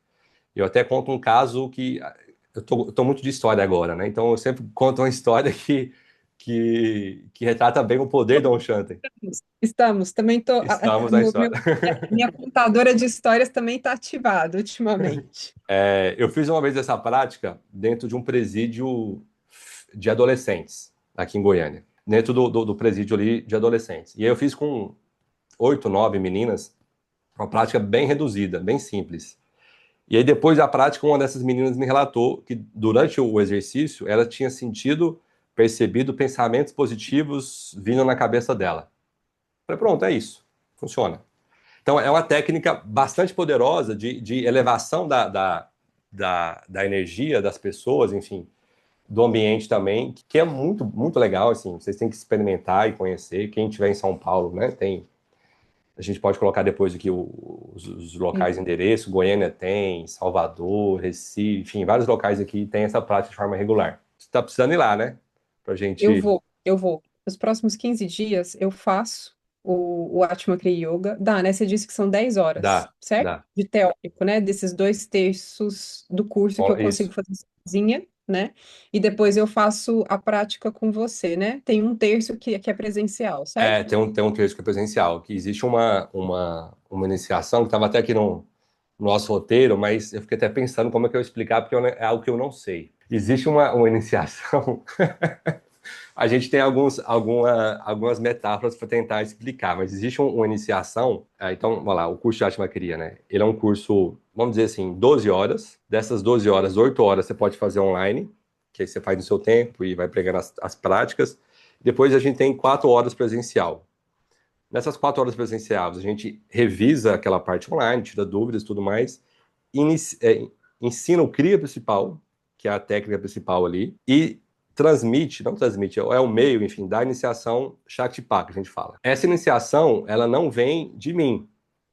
Eu até conto um caso que eu tô muito de história agora, né? Então eu sempre conto uma história que retrata bem o poder do Om Shanti. Estamos. Também tô. Estamos na história. Minha contadora de histórias também está ativada ultimamente. Eu fiz uma vez essa prática dentro de um presídio de adolescentes, aqui em Goiânia. Dentro do presídio ali de adolescentes. E aí eu fiz com 8, 9 meninas, uma prática bem reduzida, bem simples. E aí depois da prática, uma dessas meninas me relatou que durante o exercício, ela tinha percebido pensamentos positivos vindo na cabeça dela. Falei, pronto, é isso. Funciona. Então, é uma técnica bastante poderosa de elevação da energia das pessoas, enfim, do ambiente também, que é muito, muito legal, assim, vocês têm que experimentar e conhecer. Quem estiver em São Paulo, né, a gente pode colocar depois aqui os locais de endereço, Goiânia tem, Salvador, Recife, enfim, vários locais aqui tem essa prática de forma regular. Você está precisando ir lá, né, pra Eu gente... vou, eu vou. Nos próximos 15 dias eu faço o Atma Kriya Yoga. Dá, né? Você disse que são 10 horas, Dá, certo? dá. De teórico, né? Desses 2 terços do curso que eu consigo Isso. fazer sozinha, né? E depois eu faço a prática com você, né? Tem um terço que é presencial, certo? Tem um trecho que é presencial, que existe uma iniciação que estava até aqui no nosso roteiro, mas eu fiquei até pensando como é que eu ia explicar, porque é algo que eu não sei. Existe uma iniciação, a gente tem algumas metáforas para tentar explicar, mas existe uma iniciação, então, vamos lá, o curso de Atma Kriya, né? Ele é um curso, vamos dizer assim, 12 horas, dessas 12 horas, 8 horas você pode fazer online, que aí você faz no seu tempo e vai pregando as práticas. Depois a gente tem 4 horas presencial. Nessas 4 horas presenciais, a gente revisa aquela parte online, tira dúvidas e tudo mais, ensina o CRIA principal, que é a técnica principal ali, e não transmite, é o meio, enfim, da iniciação Shaktipat, que a gente fala. Essa iniciação, ela não vem de mim.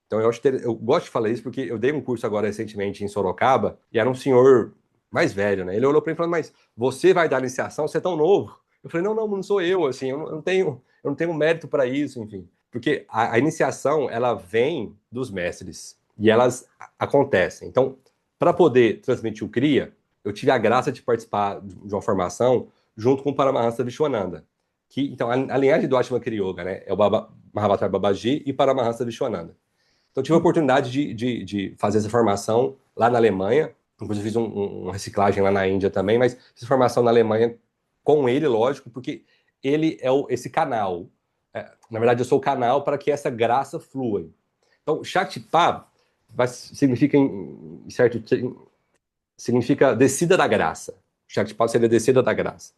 Então, eu gosto de falar isso porque eu dei um curso agora recentemente em Sorocaba, e era um senhor mais velho, né? Ele olhou para mim e falou, mas você vai dar iniciação? Você é tão novo. Eu falei, não sou eu, assim, eu não tenho mérito para isso, enfim. Porque a iniciação, ela vem dos mestres e elas acontecem. Então, para poder transmitir o Kriya, eu tive a graça de participar de uma formação junto com o Paramahansa Vishwananda. Que, então, a linhagem do Ashma Kriya Yoga, né, é o Mahavatar Babaji e Paramahansa Vishwananda. Então, eu tive a oportunidade de fazer essa formação lá na Alemanha. Inclusive, fiz uma reciclagem lá na Índia também, mas fiz formação na Alemanha com ele, lógico, porque ele é esse canal. Na verdade, eu sou o canal para que essa graça flua. Então, Shaktipat significa, significa descida da graça. Shaktipat seria descida da graça.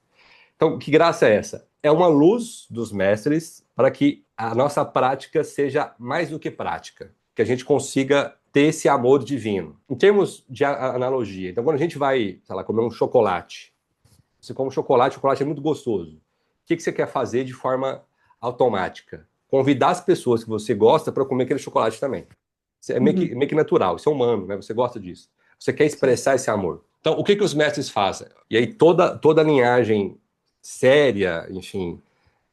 Então, que graça é essa? É uma luz dos mestres para que a nossa prática seja mais do que prática, que a gente consiga ter esse amor divino. Em termos de analogia, então quando a gente vai, sei lá, comer um chocolate, você come um chocolate, o chocolate é muito gostoso. O que você quer fazer de forma automática? Convidar as pessoas que você gosta para comer aquele chocolate também. É meio que natural, isso é humano, né? Você gosta disso. Você quer expressar esse amor. Então, o que os mestres fazem? E aí toda a linhagem séria, enfim,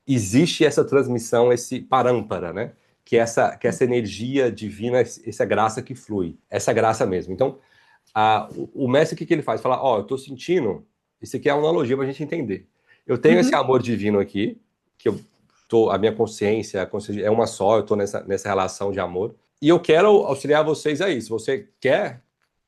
existe essa transmissão, esse parâmpara, né? Que é essa energia divina, essa graça que flui, essa graça mesmo. Então, o mestre, o que ele faz? Fala, eu tô sentindo, isso aqui é uma analogia para a gente entender. Eu tenho esse amor divino aqui, que a minha consciência é uma só, eu tô nessa relação de amor, e eu quero auxiliar vocês a isso. Você quer,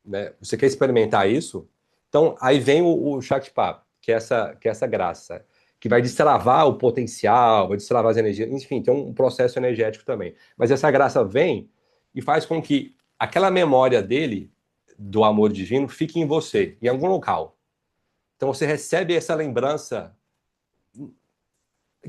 né? Você quer experimentar isso? Então, aí vem o Shaktipat, que é essa graça, que vai destravar o potencial, vai destravar as energias, enfim, tem um processo energético também. Mas essa graça vem e faz com que aquela memória dele, do amor divino, fique em você, em algum local. Então você recebe essa lembrança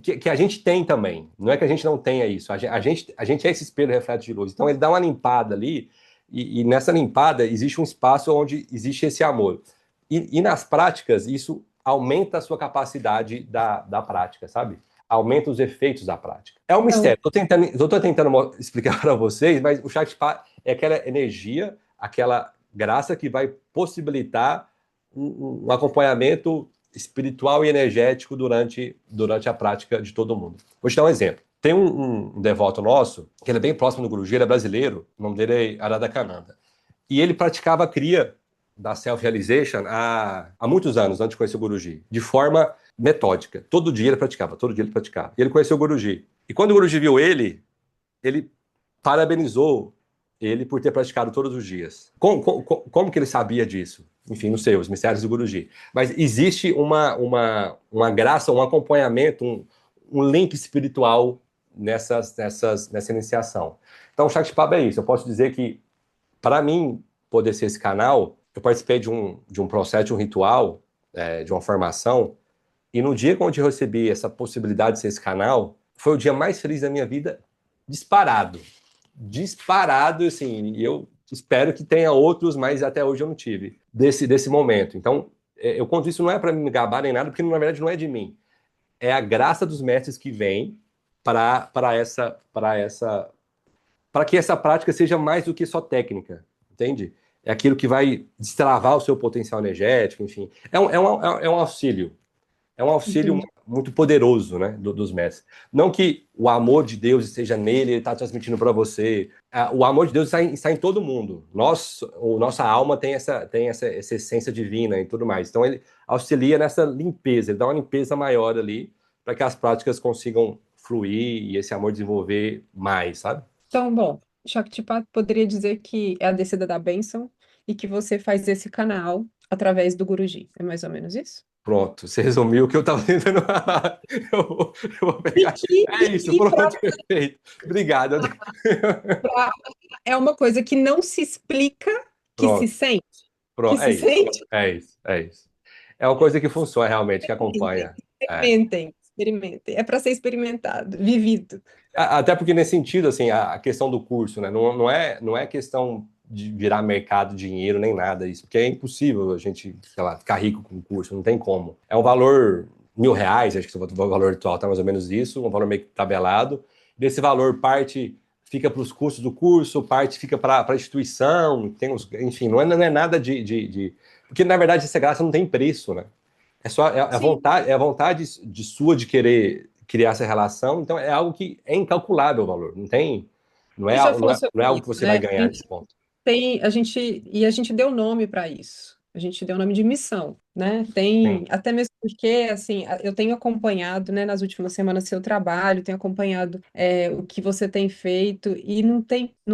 que a gente tem também. Não é que a gente não tenha isso. A gente é esse espelho reflexo de luz. Então ele dá uma limpada ali, e nessa limpada existe um espaço onde existe esse amor. E nas práticas, isso aumenta a sua capacidade da prática, sabe? Aumenta os efeitos da prática. É um mistério. Estou tentando explicar para vocês, mas o Shaktipat é aquela energia, aquela graça que vai possibilitar um acompanhamento espiritual e energético durante a prática de todo mundo. Vou te dar um exemplo. Tem um devoto nosso, que ele é bem próximo do Guruji, ele é brasileiro, o nome dele é Aradakananda. E ele praticava a Kriya da Self-Realization há muitos anos, antes de conhecer o Guruji, de forma metódica. Todo dia ele praticava. E ele conheceu o Guruji. E quando o Guruji viu ele parabenizou ele por ter praticado todos os dias. Como que ele sabia disso? Enfim, não sei, os mistérios do Guruji. Mas existe uma graça, um acompanhamento, um link espiritual nessa iniciação. Então, o Shaktipat é isso. Eu posso dizer que, para mim, poder ser esse canal, eu participei de um processo, de um ritual, de uma formação, e no dia onde eu recebi essa possibilidade de ser esse canal, foi o dia mais feliz da minha vida, disparado, assim, e eu espero que tenha outros, mas até hoje eu não tive, desse momento. Então, eu conto isso não é para me gabar nem nada, porque na verdade não é de mim. É a graça dos mestres que vem para que essa prática seja mais do que só técnica, entende? É aquilo que vai destravar o seu potencial energético, enfim. É um auxílio. É um auxílio muito poderoso, né, dos mestres. Não que o amor de Deus esteja nele, ele está transmitindo para você. O amor de Deus está em todo mundo. Nossa alma tem essa essência divina e tudo mais. Então ele auxilia nessa limpeza, ele dá uma limpeza maior ali para que as práticas consigam fluir e esse amor desenvolver mais, sabe? Então, bom, Shaktipat poderia dizer que é a descida da bênção e que você faz esse canal através do Guruji. É mais ou menos isso? Pronto, você resumiu o que eu estava tentando falar. Eu vou pegar. É isso, pronto, perfeito. Obrigado. É uma coisa que não se explica, que se Pronto, sente. pronto. Que se sente. É isso. É uma coisa que funciona realmente, que acompanha. Experimentem. É para ser experimentado, vivido. Até porque nesse sentido, assim, a questão do curso, né, não é questão de virar mercado, dinheiro, nem nada isso, porque é impossível a gente, sei lá, ficar rico com o curso, não tem como. É um valor R$ 1.000, acho que o valor atual tá mais ou menos isso, um valor meio que tabelado. Desse valor, parte fica para os custos do curso, parte fica para a instituição, enfim, não é nada Porque, na verdade, essa graça não tem preço, né? É só Sim. é a vontade de sua de querer criar essa relação, então é algo que é incalculável o valor. Não tem, Você já falou não é sobre algo que isso, você vai né? ganhar nesse ponto. A gente deu nome para isso. A gente deu nome de missão, né? Sim, Tem, até mesmo porque, assim, eu tenho acompanhado, né, nas últimas semanas seu trabalho, tenho acompanhado o que você tem feito e não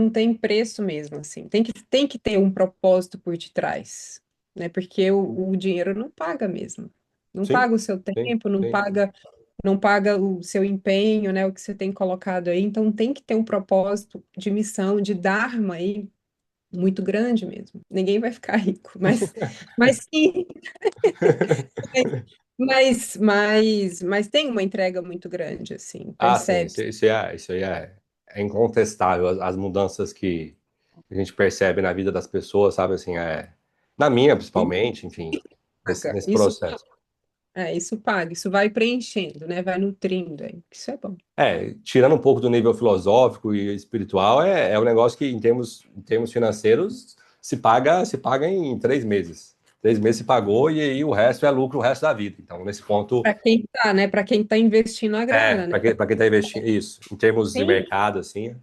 tem preço mesmo, assim. Tem que ter um propósito por detrás, né? Porque o dinheiro não paga mesmo. Não sim, paga o seu sim, tempo, sim. não paga o seu empenho, né, o que você tem colocado aí. Então tem que ter um propósito de missão, de dharma aí muito grande mesmo. Ninguém vai ficar rico, mas sim, mas tem uma entrega muito grande, assim, Ah, sim, percebe? isso aí é incontestável. As mudanças que a gente percebe na vida das pessoas, sabe, assim, na minha principalmente, enfim, Paga. nesse processo. Isso paga, isso vai preenchendo, né? Vai nutrindo, isso é bom. Tirando um pouco do nível filosófico e espiritual, é um negócio que, em termos financeiros, se paga em 3 meses. 3 meses se pagou e aí o resto é lucro o resto da vida. Então, nesse ponto, Para quem tá, né? Para quem tá investindo a grana, né? para quem está investindo, isso, em termos de Sim, mercado, assim,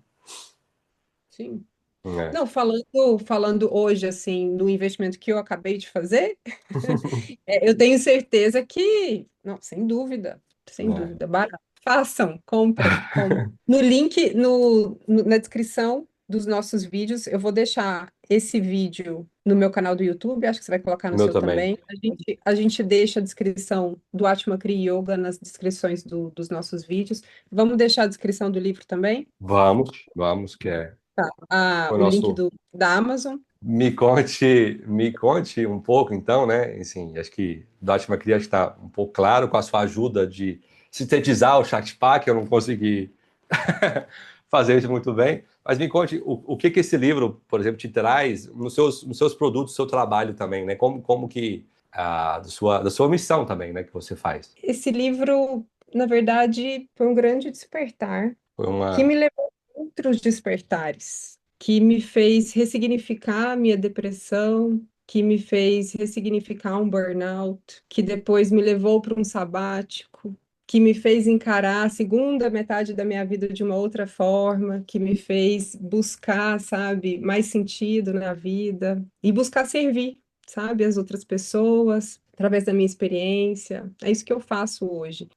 sim. é. Não, falando hoje, assim, do investimento que eu acabei de fazer, eu tenho certeza que, não, sem É. dúvida, barato. Façam, comprem, comprem. No link, na descrição dos nossos vídeos, eu vou deixar esse vídeo no meu canal do YouTube, acho que você vai colocar O no meu seu também. também. A gente deixa a descrição do Atma Kriya Yoga nas descrições dos nossos vídeos. Vamos deixar a descrição do livro também? Vamos, que é Tá. o O link nosso. da Amazon. Me conte um pouco, então, né? Assim, acho que o Dátila Cria está um pouco claro com a sua ajuda de sintetizar o Chatpack, eu não consegui fazer isso muito bem. Mas me conte o que que esse livro, por exemplo, te traz nos seus produtos, no seu trabalho também, né? Como que da sua missão também, né? Que você faz. Esse livro, na verdade, foi um grande despertar Foi que uma me levou a outros despertares, que me fez ressignificar a minha depressão, que me fez ressignificar um burnout, que depois me levou para um sabático, que me fez encarar a segunda metade da minha vida de uma outra forma, que me fez buscar, sabe, mais sentido na vida e buscar servir, sabe, as outras pessoas. Através da minha experiência, é isso que eu faço hoje.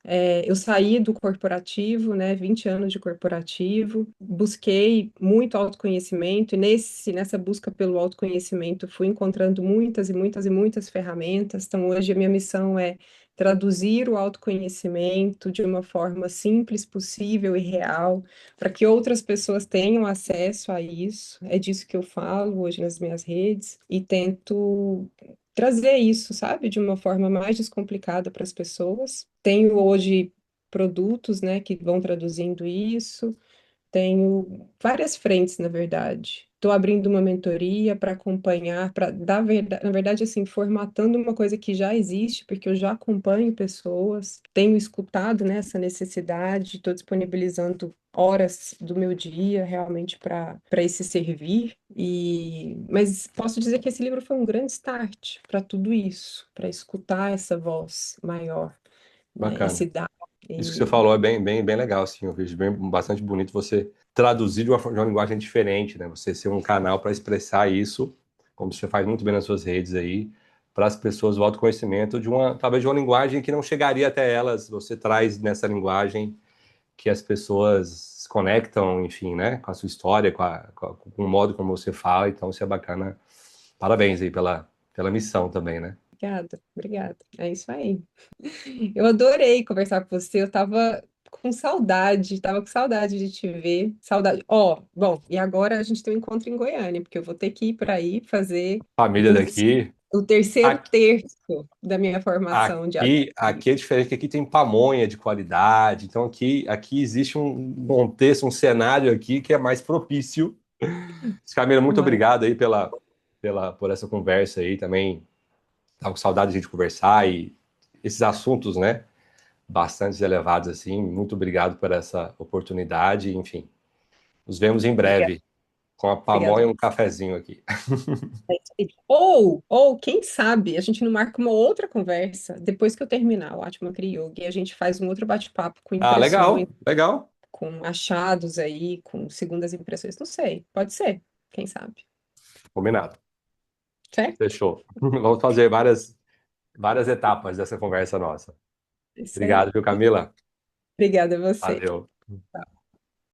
Eu saí do corporativo, né, 20 anos de corporativo, busquei muito autoconhecimento e nessa busca pelo autoconhecimento fui encontrando muitas ferramentas. Então, hoje a minha missão é traduzir o autoconhecimento de uma forma simples, possível e real, para que outras pessoas tenham acesso a isso. É disso que eu falo hoje nas minhas redes e tento trazer isso, sabe, de uma forma mais descomplicada para as pessoas. Tenho hoje produtos, né, que vão traduzindo isso. Tenho várias frentes, na verdade. Estou abrindo uma mentoria para acompanhar, para dar verdade, na verdade, assim, formatando uma coisa que já existe, porque eu já acompanho pessoas, tenho escutado, né, essa necessidade, estou disponibilizando horas do meu dia realmente para esse servir. Mas posso dizer que esse livro foi um grande start para tudo isso, para escutar essa voz maior, né, bacana. esse dar. Isso que você falou é bem legal, assim, eu vejo bastante bonito você traduzir de uma linguagem diferente, né? Você ser um canal para expressar isso, como você faz muito bem nas suas redes aí, para as pessoas o autoconhecimento talvez de uma linguagem que não chegaria até elas, você traz nessa linguagem que as pessoas se conectam, enfim, né? Com a sua história, com o modo como você fala, então isso é bacana. Parabéns aí pela missão também, né? Obrigada, obrigada. É isso aí. Eu adorei conversar com você. Eu tava com saudade de te ver. Saudade. Ó, bom, e agora a gente tem um encontro em Goiânia, porque eu vou ter que ir para aí fazer Família daqui. o terceiro terço da minha formação de Aqui é diferente, que aqui tem pamonha de qualidade, então aqui existe um contexto, um cenário aqui que é mais propício. Camila, muito Mas, obrigado aí por essa conversa aí também. Tava com saudade de a gente conversar e esses assuntos, né, bastante elevados assim. Muito obrigado por essa oportunidade, enfim. Nos vemos em obrigada. breve. com a pamonha Obrigada. e um cafezinho aqui. Ou, quem sabe, a gente não marca uma outra conversa depois que eu terminar o Atma Kriya Yoga e a gente faz um outro bate-papo com Ah, impressões, legal, legal. com achados aí, com segundas impressões. Não sei, pode ser, quem sabe. Combinado. Certo? Fechou. Vamos fazer várias etapas dessa conversa nossa. Isso Obrigado, aí. viu, Camila? Obrigada a você. Valeu.